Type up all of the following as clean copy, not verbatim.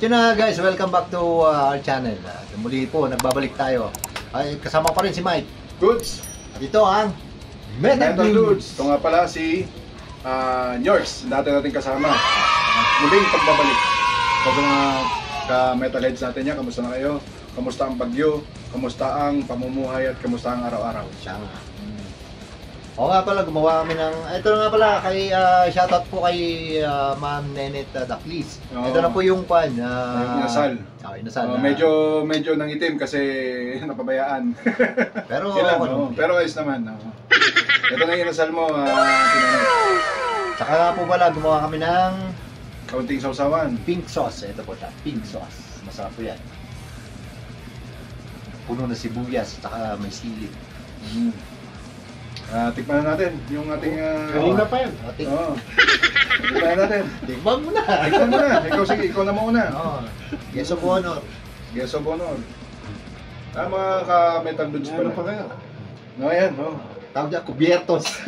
At yun na guys, welcome back to our channel. Muli po, nagbabalik tayo. Ay, kasama pa rin si Mike Goods. At ito ang Metal Goods. Ito nga pala si Nyorks, dati natin kasama. Muling pagbabalik. Sa mga ka-metalheads natin yan, kamusta na kayo? Kamusta ang bagyo? Kamusta ang pamumuhay at kamusta ang araw-araw? Siya nga. Oo nga pala, gumawa kami ng... Ito nga pala, kay, shoutout po kay Ma'am Nenet Daklis. Ito na po yung pan. Inasal. Inasal. Medyo nangitim kasi napabayaan. Pero pero ayos naman. Ito na yung inasal mo. Saka nga po pala, gumawa kami ng... Kaunting sausawan. Pink sauce. Ito po siya, pink sauce. Masarap po yan. Puno na sibuyas, saka may sili. Tikman na natin yung ating... Kanina pa yan. Tikman na natin. Tikman mo na. Tikman mo na. Ikaw, sige, ikaw na muna. Guess of honor. Guess of honor. Mga ka-metal dudes pala. Ano pa kaya? Ayan, Tawag niya, kubiertos.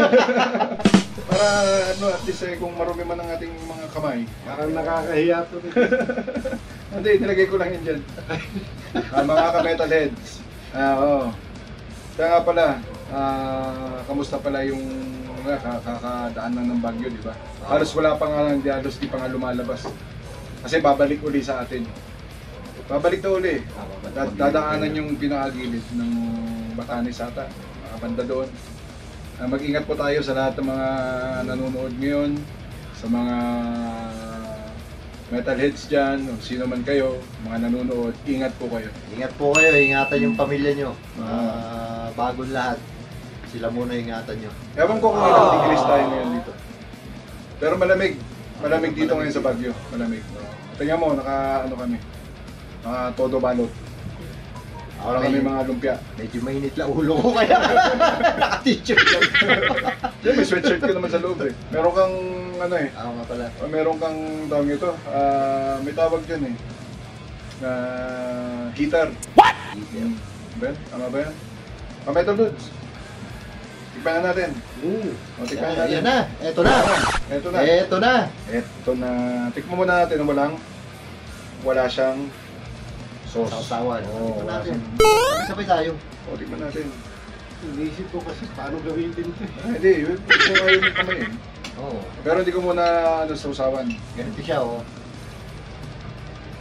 Para at least kung marumi man ang ating mga kamay. Parang nakakahiya to. Hindi, nilagay ko lang yan dyan. Mga ka-metalheads. Kaya nga pala, kamusta pala yung kakadaan lang ng bagyo, di ba? Halos wala pa nga lang, halos di pa nga lumalabas. Kasi babalik uli sa atin. Babalik na uli. Dadaanan yung pinakagilid ng Batanes ata, mga banda doon. Mag-ingat po tayo sa lahat ng mga nanonood ngayon, sa mga metalheads dyan, o sino man kayo, mga nanonood, ingat po kayo. Ingat po kayo, ingatan yung pamilya nyo. Bagong lahat. Sila muna ingatan nyo. Ewan ko kung ilang degrees tayo ngayon dito. Pero malamig. Malamig dito ngayon sa Baguio. Malamig. Tingnan mo, kami. Todo balot. Para kami mga lumpia. Medyo mainit lang ulo ko kaya naka-t-shirt lang. May sweatshirt ka naman sa loob eh. Meron kang Ako nga pala. Meron kang tawag ito. May tawag dyan heater. What? Ben, tama ba yan? Metal dudes. Tikman na natin. Tikman na natin. Yan na. Ito na. Ito na. Tikman muna natin. Wala siyang sauce. Sausawan. Tikman natin. Sabay tayo. Tikman natin. Inisip ko kasi paano gawin din ito. Hindi. Kung ayaw mo kamay eh. Pero hindi ko muna sausawan. Ganito siya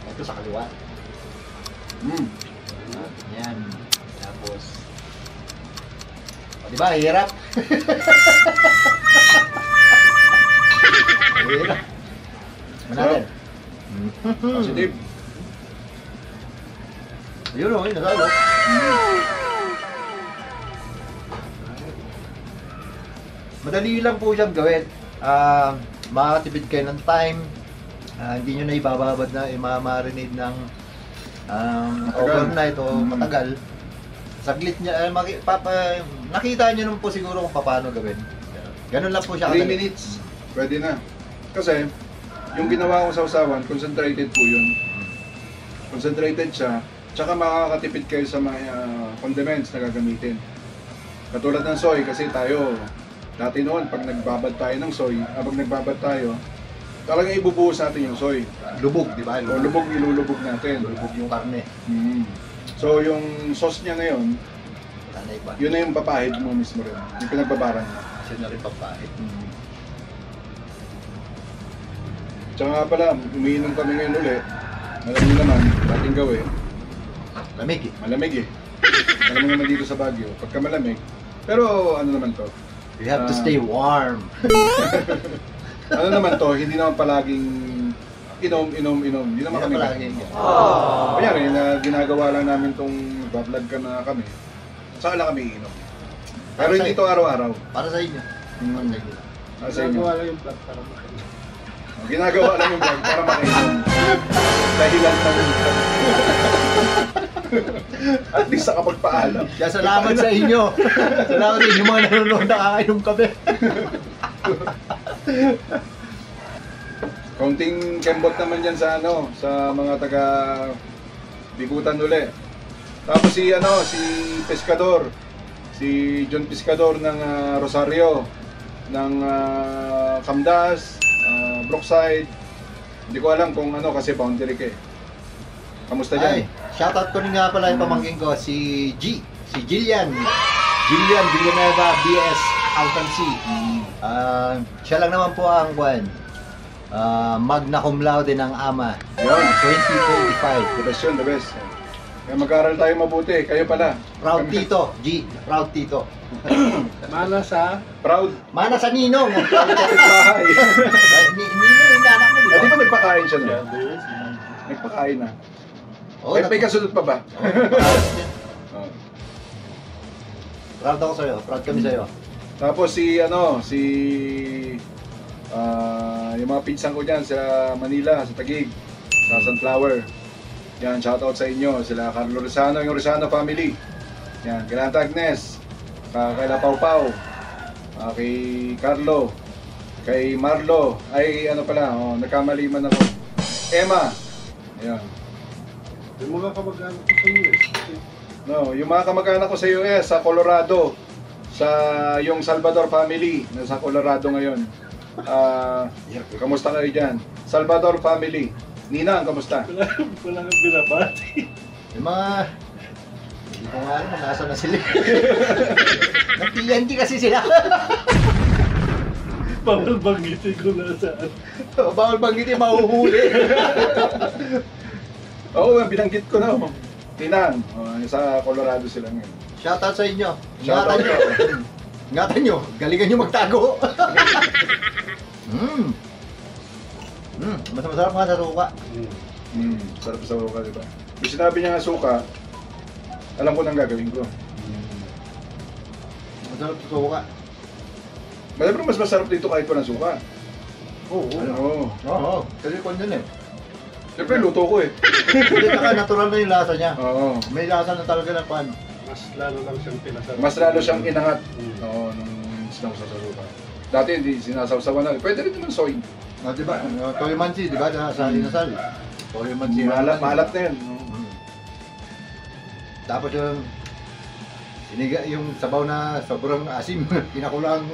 Ito sa kaliwa. Yan. Tapos diba, hirap? Hirap. Manatin. Positive. Yun nasalo. Madali lang po siyang gawin. Makakatipid kayo ng time. Hindi nyo na ibababad na i-marinate ng overnight o matagal. Saglit niya, nakita niyo naman po siguro kung paano gawin. Ganun lang po siya. 3 minutes, pwede na. Kasi, yung ginawa kong sausawan, concentrated po yun. Concentrated siya, tsaka makakatipid kayo sa mga condiments na gagamitin. Katulad ng soy, kasi tayo, dati noon, pag nagbabad tayo ng soy, pag nagbabad tayo, talagang ibubuhos natin yung soy. Lubog, di ba? O lubog, ilulubog natin. Lubog yung karne. So yung sauce niya ngayon, yun na yung papahid mo mismo rin. Yung pinagbabaran mo. Siya na rin papahid. Tsaka nga pala, umiinom kami ngayon ulit. Alam niyo naman, dating gawin. Malamig eh. Malamig eh. Alam mo naman dito sa Baguio, pagka malamig. Pero ano naman to? You have to stay warm. Ano naman to, hindi naman palaging inom. Hindi naman kami palaging. Kanyari, ginagawa lang namin tong bablog ka na kami. Saka lang kami inom. Pero hindi to araw-araw. Para sa inyo. Para sa inyo. Ginagawa lang yung vlog para makainom. Ginagawa lang yung vlog para makainom. Dahilan lang yung vlog. At least sa kapagpaalam. Kaya salamat sa inyo. Salamat sa inyo mga nanonood, nakakainom kami. Kaunting kembot naman dyan sa sa mga taga Bikutan uli. Tapos si Pescador, si John Pescador ng Rosario, ng Camdas, Brookside. Hindi ko alam kung kasi boundary ka eh. Kamusta Ay, dyan? shoutout ko rin nga pala yung pamangkin ko, si Jillian. Jillian Villanueva, BS, Accountancy. Siya lang naman po ang magna cum laude ng AMA. Yun. 2025. The best yun, the best. Kaya mag-aaral tayo mabuti. Kayo pala. Proud Tito, Proud Tito. Mana sa... Proud. Mana sa Ninong. Kapitbahay. Ninong yung anak mo, di Di ba? ba nagpakain siya na? Yan din. Nagpakain na. Oo, May kasunod pa ba? Oh. Proud ako sa'yo, proud kami sa'yo. Tapos yung mga pinsan ko dyan sa Manila, sa Taguig, sa Sunflower. Yan, shoutout sa inyo, sila Carlo Rizano, yung Rizano family. Yan, kay Lanta Agnes, kay La Pau Pau, kay Carlo, kay Marlo, nagkamali man ako. Emma, ayan. Yung mga kamag-anak ko sa US. No, yung mga kamag-anak ko sa US, sa Colorado, sa yung Salvador family, nasa Colorado ngayon. Kamusta kayo dyan? Salvador family. Ninang, kamusta? Wala kang binabati. Yung mga... Hindi ko nga alam kung nasa na sila. Nag-PNG kasi sila. Bawal banggitin ko na saan. Bawal banggitin, mahuhuli. Oo, binanggit ko na. Ninang, sa Colorado sila ngayon. Shoutout sa inyo. Shoutout Ingatan nyo. Ingatan nyo. Galingan nyo magtago. Mas masarap nga sa suka. Sarap sa suka, di ba? Yung sinabi niya nga suka, alam ko nang gagawin ko. Masarap sa suka. Malabro mas masarap dito kahit walang suka. Oo. Oo. Oo. Kasi kung yun eh. Siyempre, luto ko eh. Hindi ka natural na yung lasa niya. Oo. May lasa na talaga ng pan. Mas lalo lang siyang pinasarap. Mas lalo siyang inangat. Mm. Oo, nung sinawsaw sa suka. Dati hindi sinasawsawan na. Pwede rin naman soy. Di ba? Toyo mansi, di ba? Sa inasal. Toyo mansi. Maalat na yan. Tapos yung sabaw na sobrang asim, pinakulang,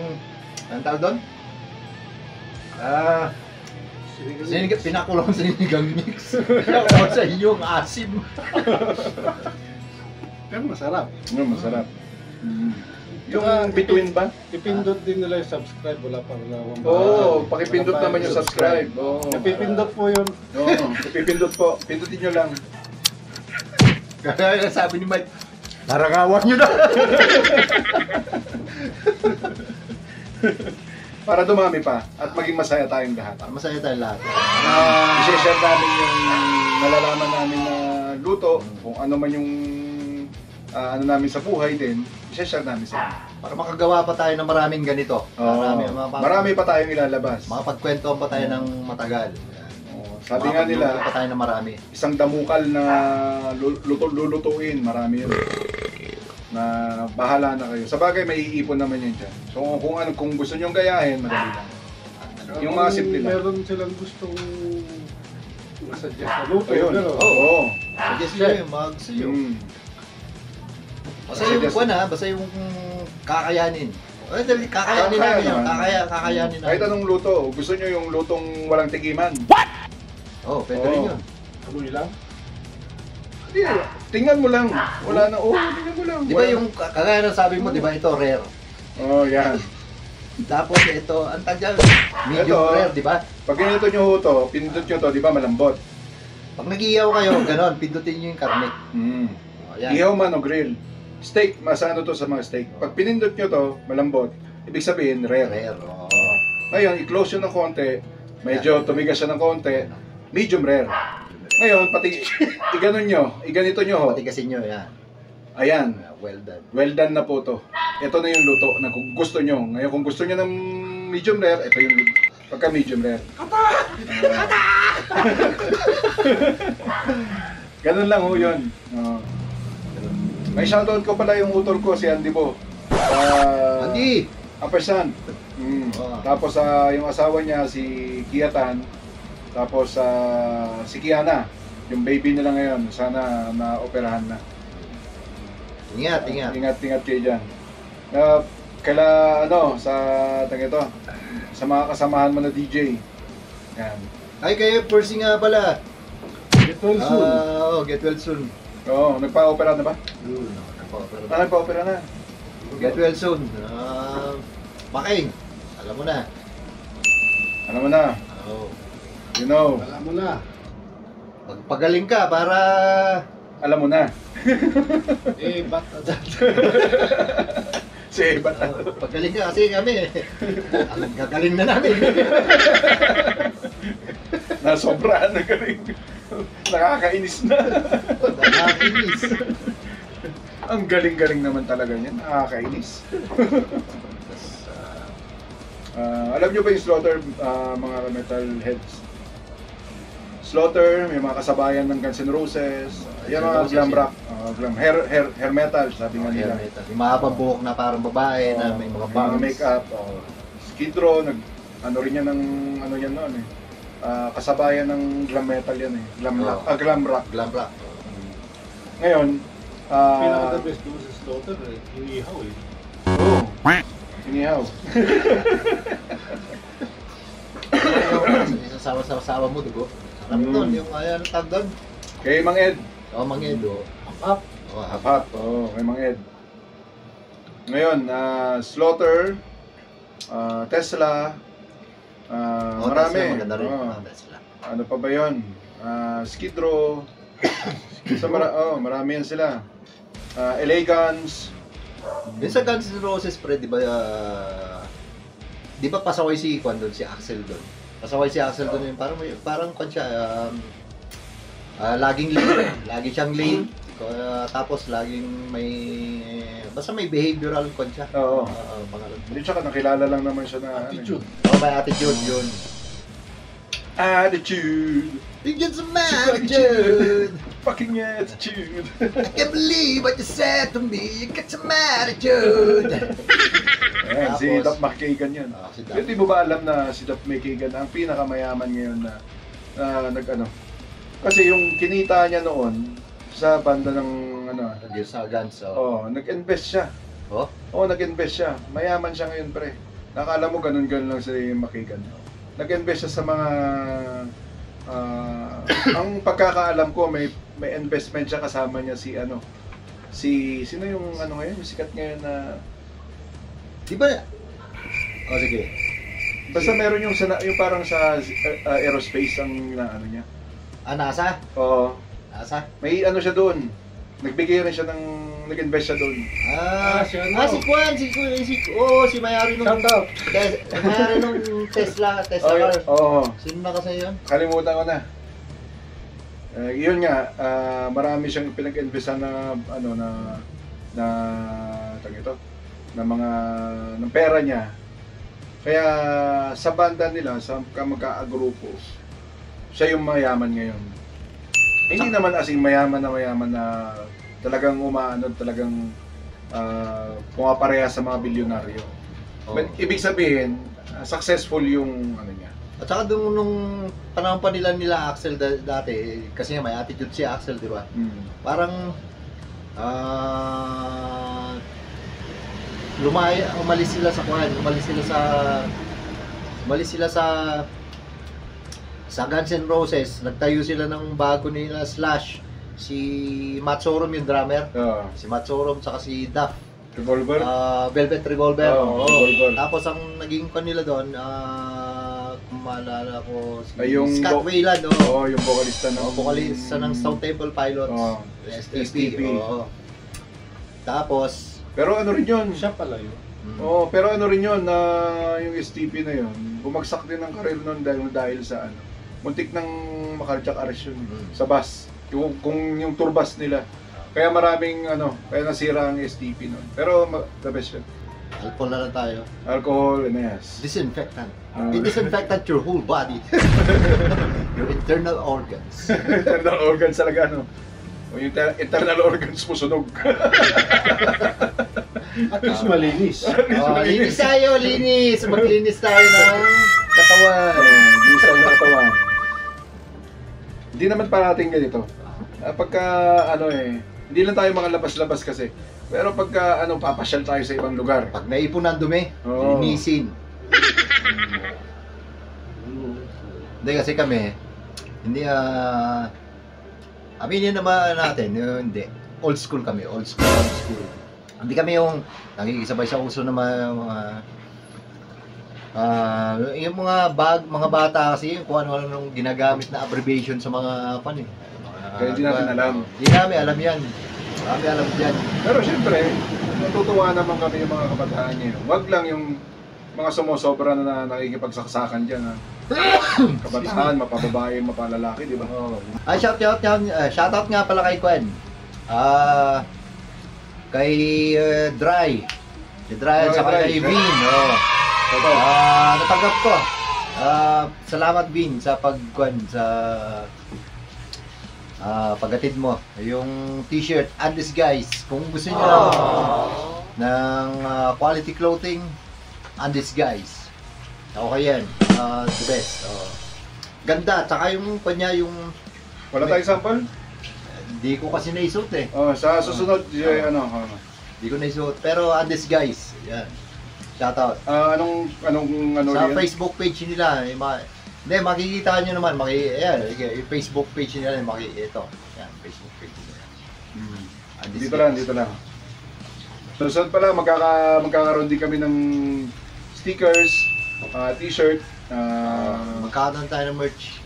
anong tawag doon? Pinakulang sinigang mix. Pinakulang sa iyong asim. Pero masarap. Masarap. Yung between ba? Ipindot din nila yung subscribe. Wala pang nawang. Oo, pakipindot naman yung subscribe. Oo. Napipindot po yun. Oo, ipipindot po. Pindutin nyo lang. Kaya sabi ni Mike, narangawan nyo na. Para dumami pa at maging masaya tayong lahat. Masaya tayo lahat. I-share namin yung nalalaman namin na luto, kung ano man yung ano namin sa buhay din, i-share namin sa inyo. Para makagawa pa tayo ng maraming ganito. Marami pa tayong ilalabas. Makapagkwentuhan pa tayo ng matagal. Sabi nga nila, pa tayo ng marami. isang damukal na lulutuin, marami yun. Na bahala na kayo. Sa bagay, may iipon naman yun dyan. So kung gusto nyong gayahin, madali lang. Yung mga simple lang. Meron silang gustong masuggest na luto. Ayun. Pero, Oo. Suggest nyo yung mga gusto nyo. Basta yung Suggest. basta yung kakayanin. Kakayanin namin yun. Kakayanin namin. Kahit anong luto, gusto nyo yung lutong walang tigiman. Oh, pwede rin yun. tuloy lang. Hindi, tingnan mo lang. Wala na, tingnan mo lang. Di ba yung kagaya ng sabi mo, di ba ito rare? Yan. Tapos ito, ang tagal, medium Ito. rare, di ba? Pag ganito nyo to, pinindot nyo to, di ba malambot? Pag nag-iiyaw kayo, ganon, pindutin nyo yung karne. Oh, yan. Ihaw man o grill. Steak, masano to sa mga steak. Pag pinindot nyo to, malambot, ibig sabihin rare. Rare, oh. Ngayon, i-close yun ng konti, medyo tumigas siya ng konti, medium rare. Ngayon, pati iganon nyo, iganito nyo ho. Patigasin nyo, yan. Ayan, Well done. well done na po to. Ito na yung luto na kung gusto nyo. Ngayon, kung gusto nyo ng medium rare, ito yung pagka medium rare. Kata! Ganun lang ho yun. May shoutout ko pala yung utol ko, si Andy Bo. Andy! Apersan. Tapos yung asawa niya, si Kiatan. Tapos si Kiana. Yung baby nila ngayon, sana na-operahan na. Ingat. Ingat kayo dyan. Sa sa mga kasamahan mo na DJ. Yan. Ay, kayo, Percy nga pala. Get well soon. Get well soon. Oo, nagpa-opera na ba? Yun, nagpa-opera. Nagpa-opera na. Get well soon. Making, alam mo na. Alam mo na, Oh. you know, Alam mo na. Pagpagaling ka para alam mo na. Ba't Si Ebat. pagaling ka kasi kami. Ang gagaling na namin. Nasobrahan na galing. Nakakainis na. Nakakainis. Ang galing-galing naman talaga niyan. Nakakainis. Alam nyo ba yung Slaughter, mga metal heads? Slaughter, may mga kasabayan ng Guns N' Roses. Yan mga glam rock, hair metal, sabi nga nila. Yung mahabang buhok na parang babae na may mga bangs. make-up. Skid Row, ano rin yan ng, ano yan noon eh. Kasabayan ng glam metal yan eh. Glam rock. Glam rock. Glam rock. Ngayon, pinaka-the best doon sa Slaughter, inihaw eh. oo. Inihaw. Yung sawa-sawa mo dugo. Sarap doon, yung ano tag doon. Kay Mang Ed. Mang Edo. Up. Hap-hap. Oo, kay Mang Ed. Ngayon, Slaughter, Tesla, marami. Tesla, maganda rin. Oo. Tesla. Ano pa ba yun? Skid Row. Marami yan sila. LA Guns. Yung sa Guns N' Roses, pre, di ba pasaway si Kwan doon, si Axel doon. Pasaway si Axel doon yung parang kwan siya, laging late, lagi siyang late. Tapos laging basta may behavioral kwan siya. Oo. Pangalan. Hindi, tsaka nakilala lang naman siya na Attitude. May attitude yun. Attitude. You get some attitude. Fucking attitude. I can't believe what you said to me. You get some attitude. Ayan, si Tapos, Duff McKagan yan. si Duff. Pero di mo ba alam na si Duff McKagan ang pinakamayaman ngayon na nag-ano? Kasi yung kinita niya noon sa banda ng Sa Guns, nag-invest siya. Oh? Nag-invest siya. Mayaman siya ngayon, pre. Nakala mo ganun-ganun lang si McKagan. Nag-invest siya sa mga ang pagkakaalam ko may investment siya, kasama niya sino yung ngayon, yung sikat ngayon na Di ba? Sige. basta meron yung parang sa aerospace ang niya. NASA? Oo. NASA? May siya doon. Nagbigay rin siya nag-invest siya doon. Si Kwan, si Mayari nung Shout out. Mayari nung Tesla car. Oo. Sino na kasi yun? Kalimutan ko na. Yun nga, marami siyang pinag-investan ng pera niya. Kaya sa banda nila, sa magkaagrupo, siya yung mayaman ngayon. Hindi naman asing mayaman na talagang talagang pumapareha sa mga bilyonaryo. But ibig sabihin, successful yung niya. At saka nung panahon pa nila Axel dati, kasi may attitude si Axel, di ba? Parang umalis sila sa Guns N' Roses, nagtayo sila ng bago nila Slash, si Matt Sorum yung drummer, si Matt Sorum saka si Duff, Revolver? Velvet Revolver. Revolver. Tapos ang naging kanila doon, kung maalala ko, si yung Scott Wayland, yung vocalista ng Stone Temple Pilots, STP. Tapos, pero rin yun. Siya pala yun. Pero rin yun, yung STP na yun, bumagsak din ang karir nun dahil sa muntik ng makardiac arrest yun sa bus. Yung tour bus nila. Kaya maraming kaya nasira ang STP nun. Pero the best yun. alcohol na lang tayo. Alcohol, yes. Disinfectant. It disinfectant your whole body. Your internal organs. Internal organs talaga, O yung internal organs mo sunog. At least malinis. Linis tayo, linis. Maglinis tayo ng katawan. Linis tayo ng katawan. Hindi naman parating ganito. Pagka hindi lang tayo mga labas-labas kasi. Pero pagka papasyal tayo sa ibang lugar. Pag naipon ng dumi, linisin. Hindi kasi kami, hindi aminin naman natin, hindi. Old school kami, old school. Hindi kami yung nakikisabay sa uso ng mga yung mga bata kasi kung ano nung ginagamit na abbreviation sa mga pan eh. Kaya hindi natin alam. Hindi namin alam yan. Kami alam yan. Pero siyempre, natutuwa naman kami yung mga kabataan niyo. Wag lang yung mga sumusobra na nakikipagsaksakan dyan. Ha? Kabataan, mapababae, mapalalaki, di ba? Oh. Shoutout nga pala kay Gwen. Kay Dry. Si Dry at saka kay Vin. Natanggap ko. Salamat Vin sa sa paghatid mo. Yung t-shirt and this guys. Kung gusto niyo ng quality clothing and this guys. Okay yan. The best. Ganda. Tsaka yung kanya yung... Wala tayong sample? Hindi ko kasi naisuot eh. Sa susunod, Hindi ko naisuot. Pero and this guys. Yan. Shoutout. Anong Sa yan? Facebook page nila. Hindi, makikita nyo naman. Ayan, yung Facebook page nila. Ito. Yan, Facebook page nila. And this Dito guys. lang. Susunod pala, magkakaroon din kami ng stickers, t-shirt. Magkakaroon tayo ng merch.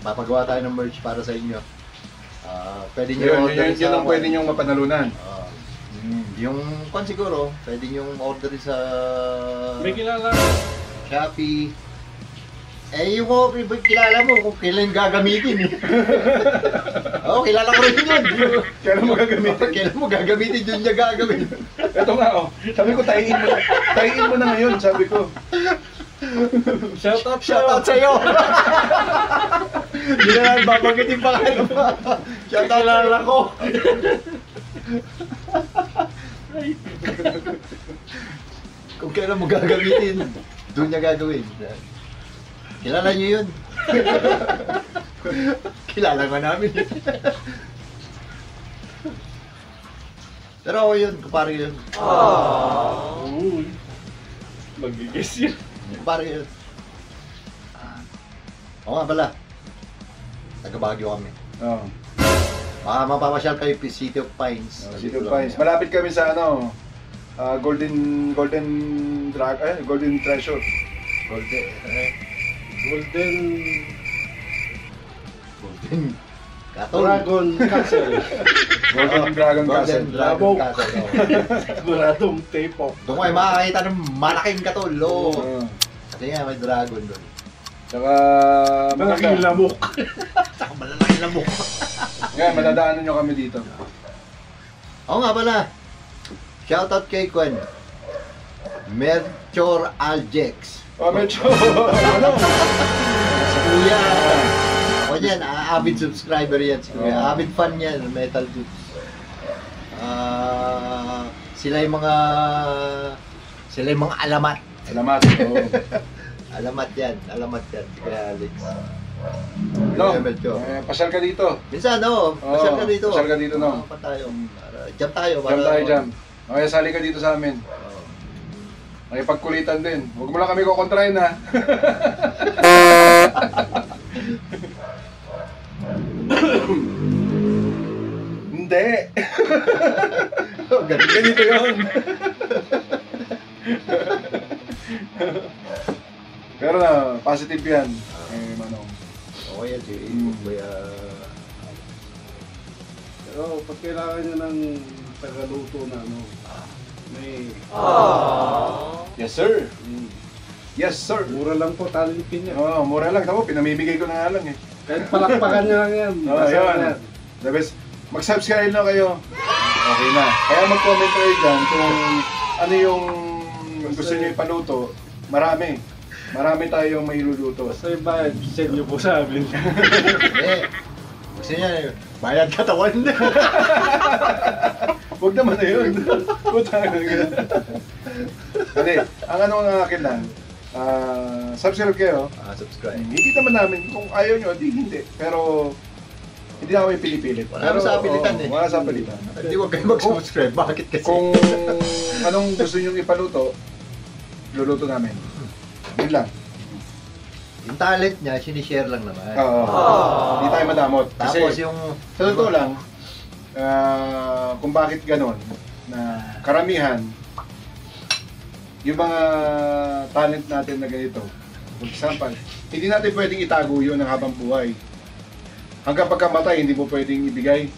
Papagawa tayo ng merch para sa inyo. Pwede nyo order Yun ang pwede nyo mapanalunan. Yung kung siguro, pwede nyo order sa May kilala. Shopee. Yung kilala mo kung kailan gagamitin eh. Kilala ko rin yun. Kailan mo gagamitin? Kailan mo gagamitin, yun niya gagawin. Ito nga sabi ko tahiin mo na ngayon, sabi ko. Shoutout sa'yo! Hindi na lang babanggitin pa kayo. Shoutout lang ko. Kung kailan mo gagamitin, doon niya gagawin. Kilala niyo yun. Kilala nga namin. Pero ako yun, kupare yun. Magigis yun. Kupare yun. Oo nga pala. Taga-Baguio kami. Baka mapamasyal kayo City of Pines. City of Pines. Malapit kami sa Golden Treasure. Golden Katol. Dragon Castle. Golden Dragon Castle. Dragon Castle. Siguradong tape off. Doon ko ay makakita ng malaking katol. Kasi nga may dragon doon. Tsaka Malaking lamok. Saka malalaking lamok. Ngayon, madadaanan nyo kami dito. Oo nga pala. Shoutout kay Gwen. Melchor Aljex. Medyo, Si Kuya. Ako yan, avid subscriber yan. Si Kuya. Avid fan yan, Metal Dudes. Sila yung mga alamat. salamat. Alamat yan. Si Kuya Alex. No, Melchor. pasyal ka dito. Minsan, pasyal ka dito. Pasyal ka dito, no. Pa tayo. Jump tayo. Jam tayo, jam. Okay, sali ka dito sa amin. Oo. Makipagkulitan din. Huwag mo lang kami kukontrahin, ha. Hindi. Ganito yun. Pero positive yan. Manong. Okay yan, si Kuya. Pero pag kailangan nyo ng tagaluto na may... Yes, sir. Yes, sir. Mura lang po talipin niya. Mura lang. Tamo, pinamimigay ko na nga lang eh. Kahit palakpakan niya lang yan. Yun. The best. Mag-subscribe na kayo. Okay na. Kaya mag-comment kayo dyan kung ano yung gusto nyo ipaluto. Marami tayong mailuluto. Basta yung bayad, send nyo po sa amin. Gusto niya, bayad katawan. Huwag naman na yun. Hindi, ang akin lang, subscribe kayo. Subscribe. Hindi naman namin, kung ayaw nyo, hindi. Pero, hindi na kami pinipilit. Wala sa pilitan eh. Wala sa pilitan. Hindi, huwag kayo mag-subscribe. Bakit kasi? Kung anong gusto nyo ipaluto, luluto namin. Yun lang. yung talent niya, sinishare lang naman. Oo. Hindi tayo madamot. Kasi, Tapos yung... sa totoo lang, kung bakit ganon, na karamihan, yung mga talent natin na ganito, for example, hindi natin pwedeng itago yun ng habang buhay. Hanggang pagkamatay, hindi mo pwedeng ibigay.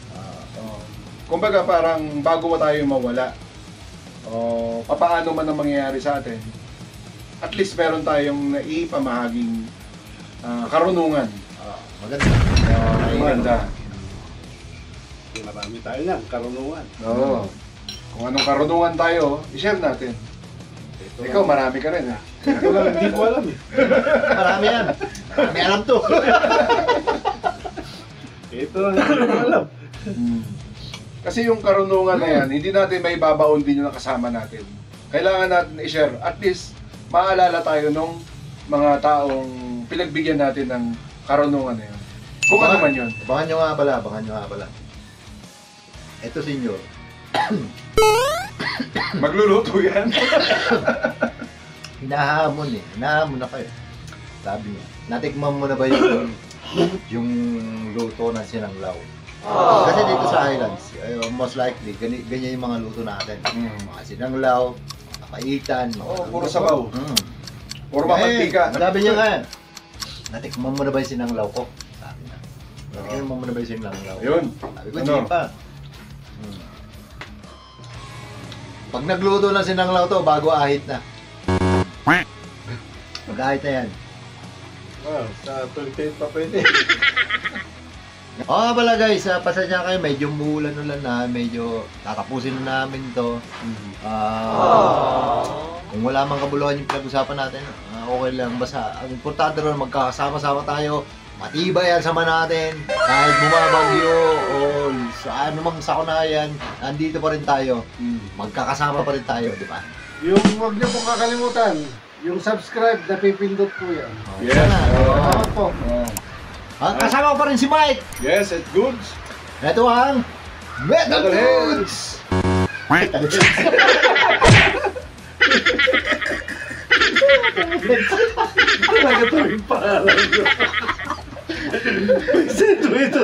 Kumbaga parang bago mo tayo mawala, papaano man ang mangyayari sa atin, at least meron tayong naipamahaging karunungan. Maganda. Maganda. Marami tayo niyan, karunungan. Oo. Kung anong karunungan tayo, i-share natin. Ikaw, marami ka rin eh. Ito lang, hindi ko alam eh. Marami yan. Marami alam to. Ito lang, hindi ko alam. Kasi yung karunungan na yan, hindi natin may babaon din yung nakasama natin. Kailangan natin i-share. At least, maalala tayo nung mga taong pinagbigyan natin ng karunungan na yun. Kung ano man yun. Abangan nyo nga pala. Ito, senyor. Magluluto yan. Hinahamon na kayo. Sabi niya, natikman mo na ba yung luto ng sinanglaw? Kasi dito sa Highlands, most likely, ganyan yung mga luto natin. Mga sinanglaw, kapaitan, Puro sabaw. Puro mamantika. Sabi niya nga, natikman mo na ba yung sinanglaw ko? Sabi niya. Natikman mo na ba yung sinanglaw? Yun. Sabi ko, hindi pa. Pag nagluto ng sinanglaw to, bago ahit na. Mag-ahit na yan. Wow, sa 28 pa pwede. Oo pala guys, pasensya kayo, medyo muulan-ulan na, medyo tatapusin na namin to. Kung wala mang kabuluhan yung pinag-usapan natin, okay lang. Basta, ang importante ron, magkakasama-sama tayo. Matibay ang sama natin. Kahit bumabagyo o sa anumang sakunayan, nandito pa rin tayo. Magkakasama pa rin tayo, di ba? Yung huwag niyo pong kakalimutan, yung subscribe, napipindot po yan. Yes. Salamat po. Kasama ko pa rin si Mike. Yes, it's goods. Ito ang Metal Heads! Talaga ito yung pangalan ko. Ito.